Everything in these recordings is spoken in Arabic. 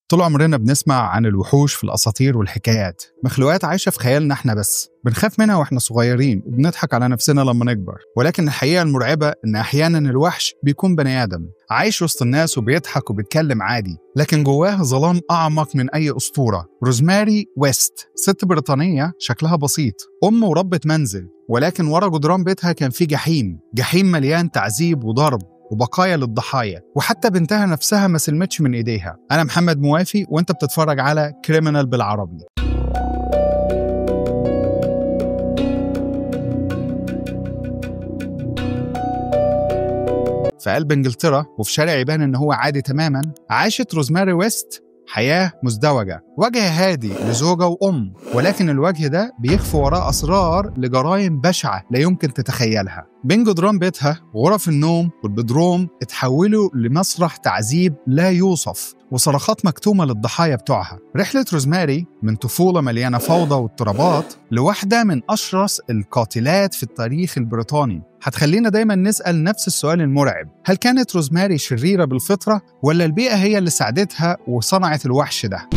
طول عمرنا بنسمع عن الوحوش في الأساطير والحكايات، مخلوقات عايشة في خيالنا احنا بس، بنخاف منها واحنا صغيرين وبنضحك على نفسنا لما نكبر. ولكن الحقيقة المرعبة إن أحيانا الوحش بيكون بني آدم عايش وسط الناس وبيضحك وبيتكلم عادي، لكن جواه ظلام أعمق من أي أسطورة. روزماري ويست ست بريطانية شكلها بسيط، أم وربة منزل، ولكن ورا جدران بيتها كان في جحيم مليان تعذيب وضرب وبقايا للضحايا، وحتى بنتها نفسها ما سلمتش من ايديها. انا محمد موافي وانت بتتفرج على كريمنال بالعربي. في قلب انجلترا وفي شارع يبان ان هو عادي تماما، عاشت روزماري ويست حياة مزدوجة، وجه هادي لزوجة وأم، ولكن الوجه ده بيخفي وراه أسرار لجرائم بشعة لا يمكن تتخيلها. بين جدران بيتها غرف النوم والبدروم اتحولوا لمسرح تعذيب لا يوصف، وصرخات مكتومة للضحايا بتوعها. رحلة روزماري من طفولة مليانة فوضى واضطرابات لواحدة من أشرس القاتلات في التاريخ البريطاني هتخلينا دايما نسأل نفس السؤال المرعب: هل كانت روزماري شريرة بالفطرة ولا البيئة هي اللي ساعدتها وصنعت الوحش ده؟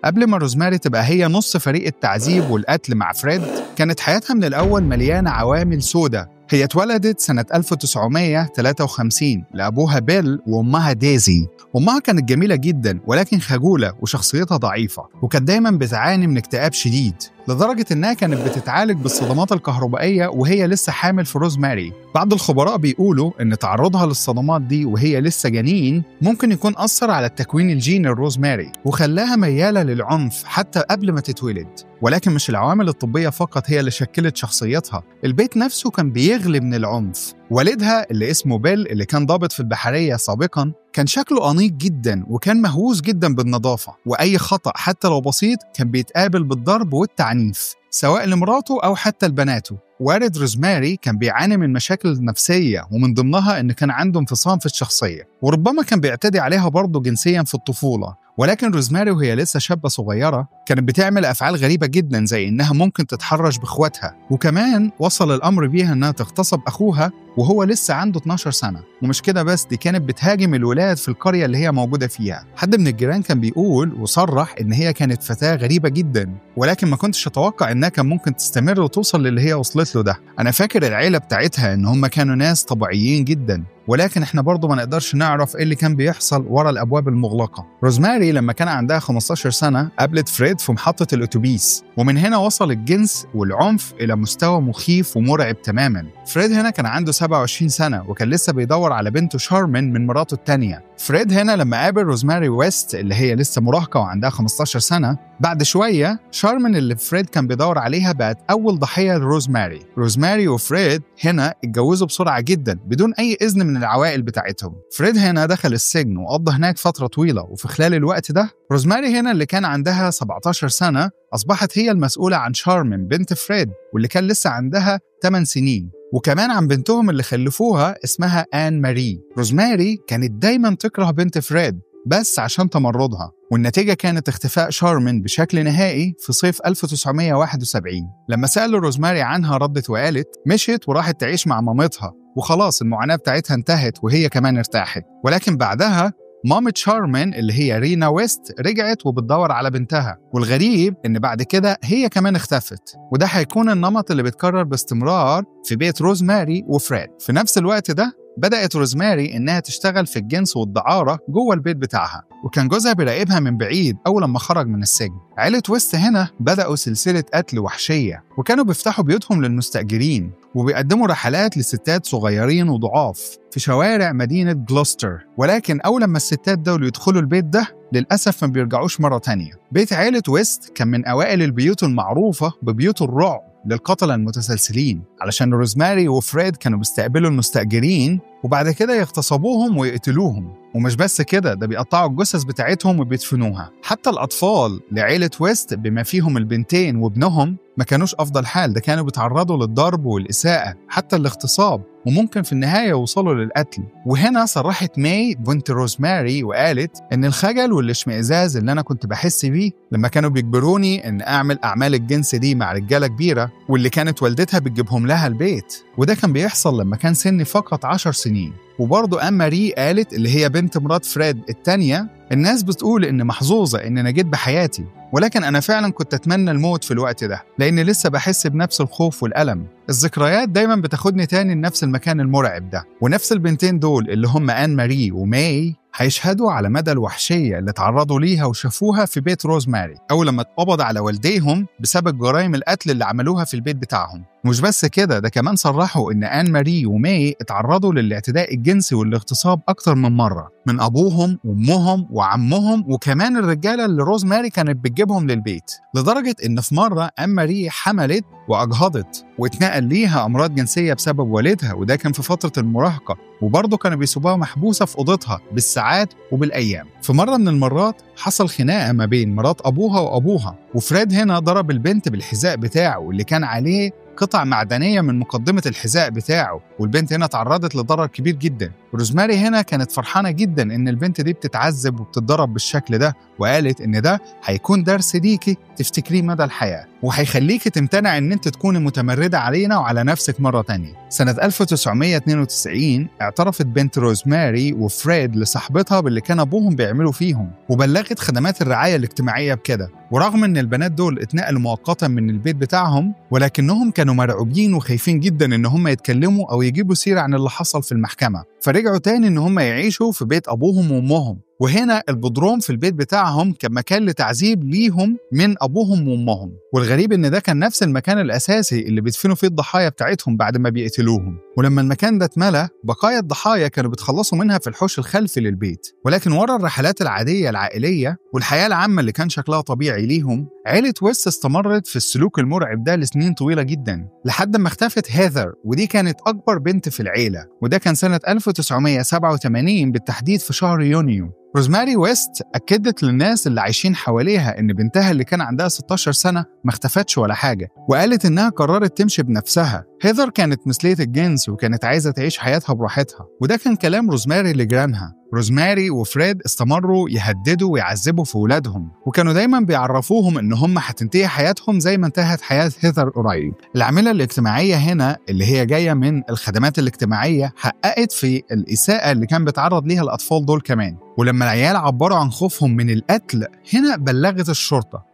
قبل ما روزماري تبقى هي نص فريق التعذيب والقتل مع فريد، كانت حياتها من الأول مليانة عوامل سودة. هي اتولدت سنة 1953 لأبوها بيل وأمها ديزي. أمها كانت جميلة جدا ولكن خجولة وشخصيتها ضعيفة، وكانت دايما بتعاني من اكتئاب شديد، لدرجة إنها كانت بتتعالج بالصدمات الكهربائية وهي لسه حامل في روزماري. بعض الخبراء بيقولوا إن تعرضها للصدمات دي وهي لسه جنين ممكن يكون أثر على التكوين الجيني لروزماري وخلاها ميالة للعنف حتى قبل ما تتولد. ولكن مش العوامل الطبية فقط هي اللي شكلت شخصيتها، البيت نفسه كان بيغلي من العنف. والدها اللي اسمه بيل اللي كان ضابط في البحرية سابقاً كان شكله أنيق جداً وكان مهووس جداً بالنظافة، وأي خطأ حتى لو بسيط كان بيتقابل بالضرب والتعنيف سواء لمراته أو حتى لبناته. والد روزماري كان بيعاني من مشاكل نفسية، ومن ضمنها إن كان عنده انفصام في الشخصية، وربما كان بيعتدي عليها برضه جنسياً في الطفولة. ولكن روزماري وهي لسه شابة صغيرة كانت بتعمل أفعال غريبة جداً، زي إنها ممكن تتحرش بإخواتها، وكمان وصل الأمر بيها إنها تغتصب أخوها وهو لسه عنده 12 سنة. ومش كده بس، دي كانت بتهاجم الولاد في القرية اللي هي موجودة فيها. حد من الجيران كان بيقول وصرح إن هي كانت فتاة غريبة جداً، ولكن ما كنتش أتوقع إنها كان ممكن تستمر وتوصل للي هي وصلت له ده. أنا فاكر العيلة بتاعتها إن هم كانوا ناس طبيعيين جداً، ولكن إحنا برضو ما نقدرش نعرف إيه اللي كان بيحصل ورا الأبواب المغلقة. روزماري لما كان عندها 15 سنة قابلت فريد في محطة الأتوبيس، ومن هنا وصل الجنس والعنف إلى مستوى مخيف ومرعب تماماً. فريد هنا كان عنده 27 سنة وكان لسه بيدور على بنته شارمن من مراته التانية. فريد هنا لما قابل روزماري ويست اللي هي لسه مراهقة وعندها 15 سنة، بعد شوية شارمن اللي فريد كان بيدور عليها بقت أول ضحية لروزماري. روزماري وفريد هنا اتجوزوا بسرعة جدا بدون أي إذن من العوائل بتاعتهم. فريد هنا دخل السجن وقضى هناك فترة طويلة، وفي خلال الوقت ده روزماري هنا اللي كان عندها 17 سنة أصبحت هي المسؤولة عن شارمن بنت فريد واللي كان لسه عندها 8 سنين، وكمان عن بنتهم اللي خلفوها اسمها آن ماري. روزماري كانت دايما تكره بنت فريد بس عشان تمردها، والنتيجة كانت اختفاء شارمن بشكل نهائي في صيف 1971. لما سألوا روزماري عنها ردت وقالت مشيت وراحت تعيش مع مامتها وخلاص المعاناة بتاعتها انتهت وهي كمان ارتاحت. ولكن بعدها مامة شارمن اللي هي رينا ويست رجعت وبتدور على بنتها، والغريب إن بعد كده هي كمان اختفت، وده هيكون النمط اللي بيتكرر باستمرار في بيت روزماري وفريد. في نفس الوقت ده بدأت روزماري إنها تشتغل في الجنس والدعارة جوه البيت بتاعها، وكان جوزها بيراقبها من بعيد أول لما خرج من السجن. عائلة ويست هنا بدأوا سلسلة قتل وحشية، وكانوا بيفتحوا بيوتهم للمستأجرين وبيقدموا رحلات لستات صغيرين وضعاف في شوارع مدينة جلوستر. ولكن أول لما الستات دول يدخلوا البيت ده للأسف ما بيرجعوش مرة تانية. بيت عائلة ويست كان من أوائل البيوت المعروفة ببيوت الرعب للقتلة المتسلسلين، علشان روزماري وفريد كانوا بيستقبلوا المستأجرين وبعد كده يغتصبوهم ويقتلوهم. ومش بس كده، ده بيقطعوا الجثث بتاعتهم وبيدفنوها. حتى الأطفال لعائلة ويست بما فيهم البنتين وابنهم ما كانوش أفضل حال، ده كانوا بيتعرضوا للضرب والإساءة حتى الاغتصاب. وممكن في النهاية يوصلوا للقتل. وهنا صرحت ماي بنت روزماري وقالت إن الخجل والاشمئزاز اللي أنا كنت بحس بيه لما كانوا بيجبروني إن أعمل أعمال الجنس دي مع رجالة كبيرة واللي كانت والدتها بتجيبهم لها البيت، وده كان بيحصل لما كان سني فقط 10 سنين. وبرضه أم ماري قالت، اللي هي بنت مرات فريد التانية، الناس بتقول إن محظوظة إن أنا جيت بحياتي، ولكن أنا فعلا كنت أتمنى الموت في الوقت ده لأني لسه بحس بنفس الخوف والألم. الذكريات دايما بتاخدني تاني لنفس المكان المرعب ده. ونفس البنتين دول اللي هم آن ماري وماي هيشهدوا على مدى الوحشية اللي تعرضوا ليها وشافوها في بيت روزماري أول لما اتقبض على والديهم بسبب جرائم القتل اللي عملوها في البيت بتاعهم. مش بس كده، ده كمان صرحوا إن آن ماري وماي اتعرضوا للاعتداء الجنسي والاغتصاب أكتر من مرة من أبوهم وأمهم وعمهم وكمان الرجالة اللي روزماري كانت بتجيبهم للبيت، لدرجة إن في مرة آن ماري حملت وأجهضت واتنقل ليها أمراض جنسية بسبب والدها، وده كان في فترة المراهقة، وبرضه كانوا بيسيبوها محبوسة في أوضتها بالساعات وبالأيام. في مرة من المرات حصل خناقة ما بين مرات أبوها وأبوها، وفريد هنا ضرب البنت بالحذاء بتاعه اللي كان عليه قطع معدنية من مقدمة الحذاء بتاعه، والبنت هنا تعرضت لضرر كبير جدا. روزماري هنا كانت فرحانة جدا إن البنت دي بتتعذب وبتتضرب بالشكل ده، وقالت إن ده هيكون درس ليكي تفتكريه مدى الحياة وهيخليكي تمتنع إن أنت تكوني متمردة علينا وعلى نفسك مرة تانية. سنة 1992 اعترفت بنت روزماري وفريد لصاحبتها باللي كان أبوهم بيعملوا فيهم، وبلغت خدمات الرعاية الاجتماعية بكده. ورغم إن البنات دول اتنقلوا مؤقتا من البيت بتاعهم، ولكنهم كانوا مرعوبين وخايفين جدا إن هم يتكلموا أو يجيبوا سيرة عن اللي حصل في المحكمة، فرجعوا تاني إن هم يعيشوا في بيت أبوهم وأمهم. وهنا البدروم في البيت بتاعهم كان مكان لتعذيب ليهم من أبوهم وأمهم، والغريب إن ده كان نفس المكان الأساسي اللي بيدفنوا فيه الضحايا بتاعتهم بعد ما بيقتلوهم. ولما المكان ده اتملى، بقايا الضحايا كانوا بيتخلصوا منها في الحوش الخلفي للبيت. ولكن ورا الرحلات العادية العائلية والحياة العامة اللي كان شكلها طبيعي ليهم، عيلة ويست استمرت في السلوك المرعب ده لسنين طويلة جدا لحد ما اختفت هيثر، ودي كانت أكبر بنت في العيلة، وده كان سنة 1987 بالتحديد في شهر يونيو. روزماري ويست أكدت للناس اللي عايشين حواليها إن بنتها اللي كان عندها 16 سنة ما اختفتش ولا حاجة، وقالت إنها قررت تمشي بنفسها. هيثر كانت مثلية الجنس وكانت عايزة تعيش حياتها براحتها، وده كان كلام روزماري لجيرانها. روزماري وفريد استمروا يهددوا ويعذبوا في ولادهم، وكانوا دايما بيعرفوهم إن هم هتنتهي حياتهم زي ما انتهت حياة هيثر قريب. العاملة الاجتماعية هنا اللي هي جاية من الخدمات الاجتماعية حققت في الإساءة اللي كان بيتعرض ليها الأطفال دول كمان. ولما العيال عبروا عن خوفهم من القتل، هنا بلغت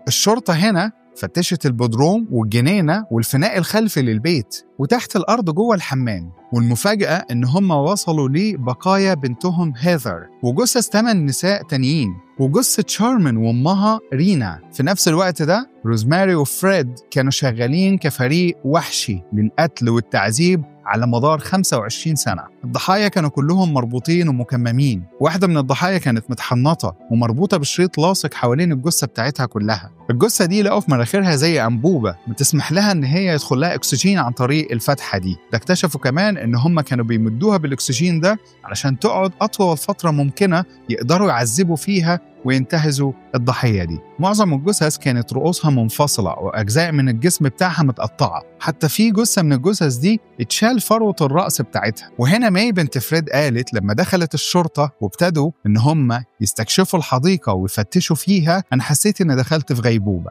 الشرطة هنا فتشت البدروم والجنينة والفناء الخلفي للبيت وتحت الأرض جوه الحمام. والمفاجأة إن هم وصلوا لبقايا بنتهم هيثر وجثث 8 نساء تانيين وجثة شارمن وأمها رينا. في نفس الوقت ده روزماري وفريد كانوا شغالين كفريق وحشي للقتل والتعذيب على مدار 25 سنة. الضحايا كانوا كلهم مربوطين ومكممين، واحدة من الضحايا كانت متحنطة ومربوطة بشريط لاصق حوالين الجثة بتاعتها كلها. الجثة دي لقوا في مناخيرها زي أنبوبة بتسمح لها إن هي يدخل لها أكسجين عن طريق الفتحة دي. ده اكتشفوا كمان إن هم كانوا بيمدوها بالأكسجين ده علشان تقعد أطول فترة ممكنة يقدروا يعذبوا فيها وينتهزوا الضحية دي. معظم الجثث كانت رؤوسها منفصلة وأجزاء من الجسم بتاعها متقطعة، حتى في جثة من الجثث دي اتشال فروة الرأس بتاعتها. وهنا ماي بنت فريد قالت لما دخلت الشرطة وابتدوا إن هم يستكشفوا الحديقة ويفتشوا فيها، أنا حسيت إن دخلت في غيبوبة.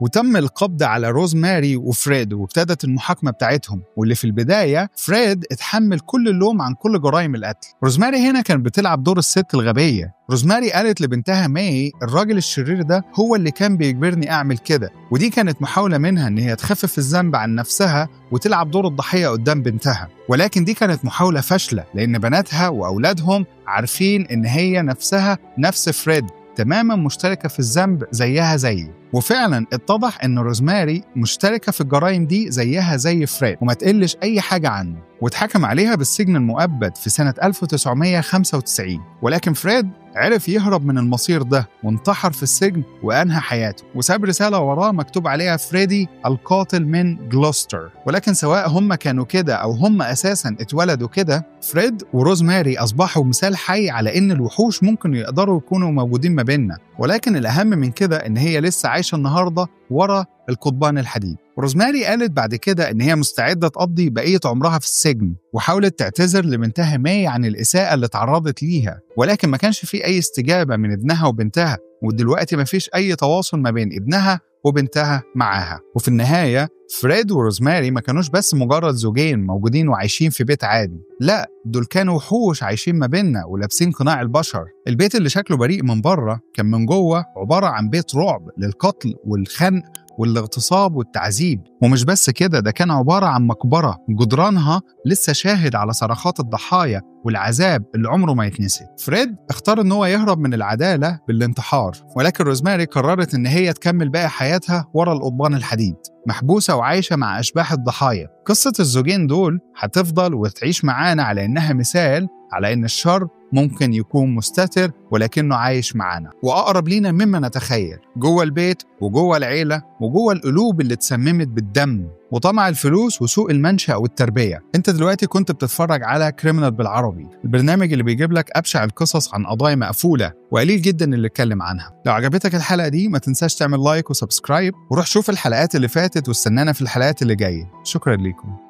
وتم القبض على روزماري وفريد وابتدت المحاكمة بتاعتهم، واللي في البداية فريد اتحمل كل اللوم عن كل جرائم القتل. روزماري هنا كانت بتلعب دور الست الغبية. روزماري قالت لبنتها ماي الراجل الشرير ده هو اللي كان بيجبرني أعمل كده، ودي كانت محاولة منها إن هي تخفف الذنب عن نفسها وتلعب دور الضحية قدام بنتها. ولكن دي كانت محاولة فاشلة لأن بناتها وأولادهم عارفين إن هي نفسها نفس فريد، تماما مشتركة في الذنب زيها زيه. وفعلا اتضح ان روزماري مشتركة في الجرائم دي زيها زي فريد وما تقلش اي حاجة عنه، واتحكم عليها بالسجن المؤبد في سنة 1995. ولكن فريد عرف يهرب من المصير ده وانتحر في السجن وأنهى حياته، وساب رسالة وراه مكتوب عليها فريدي القاتل من جلوستر. ولكن سواء هم كانوا كده أو هم أساساً اتولدوا كده، فريد وروزماري أصبحوا مثال حي على إن الوحوش ممكن يقدروا يكونوا موجودين ما بيننا، ولكن الأهم من كده إن هي لسه عايشة النهاردة ورا القضبان الحديد. روزماري قالت بعد كده إن هي مستعدة تقضي بقية عمرها في السجن، وحاولت تعتذر لبنتها ماي عن الإساءة اللي تعرضت ليها، ولكن ما كانش في أي استجابة من ابنها وبنتها، ودلوقتي ما فيش أي تواصل ما بين ابنها وبنتها معاها. وفي النهاية فريد وروزماري ما كانوش بس مجرد زوجين موجودين وعايشين في بيت عادي، لا دول كانوا وحوش عايشين ما بيننا ولابسين قناع البشر. البيت اللي شكله بريء من بره كان من جوه عبارة عن بيت رعب للقتل والخنق والاغتصاب والتعذيب. ومش بس كده، ده كان عبارة عن مقبرة جدرانها لسه شاهد على صرخات الضحايا والعذاب اللي عمره ما يتنسي. فريد اختار ان هو يهرب من العدالة بالانتحار، ولكن روزماري قررت ان هي تكمل باقي حياتها ورا القضبان الحديد، محبوسة وعايشة مع أشباح الضحايا. قصة الزوجين دول هتفضل وتعيش معانا على إنها مثال على إن الشر ممكن يكون مستتر ولكنه عايش معانا وأقرب لينا مما نتخيل، جوه البيت وجوه العيلة وجوه القلوب اللي اتسممت بالدم وطمع الفلوس وسوء المنشأ والتربية. انت دلوقتي كنت بتتفرج على كريمنال بالعربي، البرنامج اللي بيجيب لك أبشع القصص عن قضايا مقفولة وقليل جدا اللي اتكلم عنها. لو عجبتك الحلقة دي ما تنساش تعمل لايك وسبسكرايب، وروح شوف الحلقات اللي فاتت واستنانا في الحلقات اللي جاية. شكرا لكم.